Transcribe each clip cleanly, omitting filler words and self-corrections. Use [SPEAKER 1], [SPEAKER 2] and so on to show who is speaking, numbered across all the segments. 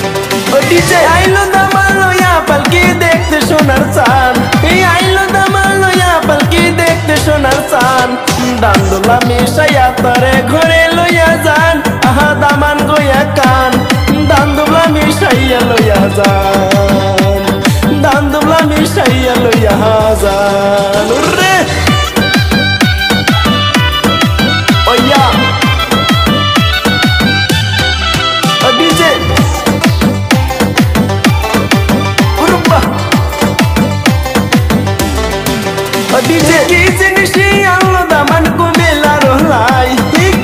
[SPEAKER 1] आइलो दमालो या पलकी देखते सोनार चान आइलो दमालो या पलकी देखते सोनार चान दांदुला मिशाया तरे घरे लइया जान आहा दामान गोया कान दांदुला मिशाया लइया जान दांदुला मिशाया लइया जान रे ओया डीजे डीजे की जिनसी आलो दामन को मेला रोलाई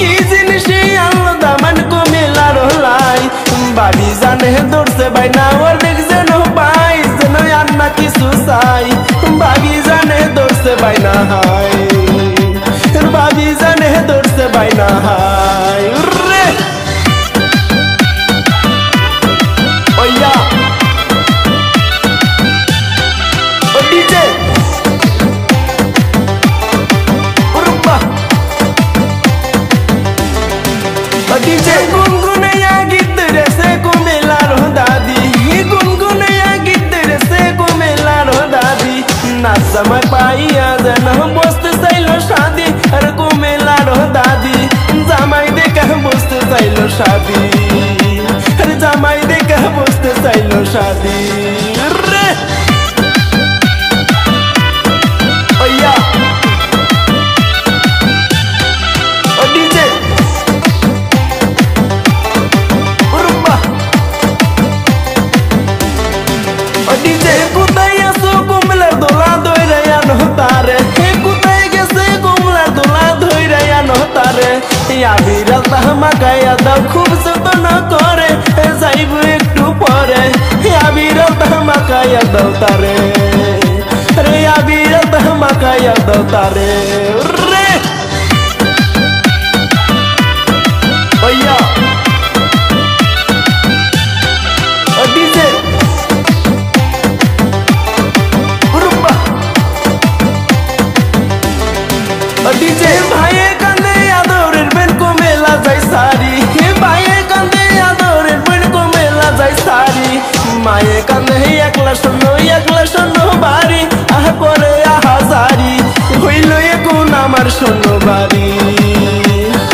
[SPEAKER 1] की जिनसी आलो दामन को मेला रोलाई बाबी जाने दूर से बैना और देख जनो बाई जनो अन्ना की सुसाई बाबी जाने दूर से बैना हाय बाबी जाने दूर से बैना हाय रे ओया डीजे डीजे गुनगुनैया गीत रे से को मेला रो दादी गुनगुनैया गीत रे से को मेला रो दादी ना समय पाइया जन बोस्त सैलो शादी हर को मेला रो दादी जमाई दे कह बोस्त सैलो शादी हर जमाई दे कह बोस्त सैलो शादी रे ओया डीजे डीजे कुताया सो कुमला दोला दोइराया न तारे कुताया से कुमला दोला दोइराया न तारे या बिरल तहमा गाया द खूब से तो न करे जाइब एकटू परे या बिरल तहमा गाया द तारे रे या बिरल तहमा गाया द तारे रे ओया डीजे डीजे भाई कंदे यादोरेर बेन को मेला जाय सारी भाई कंदे यादोरेर बेन को मेला जाय सारी माये कंदे एकला शून्य बारी आह करे हाजारी हইল এখন আমার শূন্য বাড়ি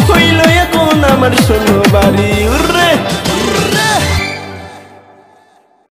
[SPEAKER 1] হইল এখন আমার শূন্য বাড়ি।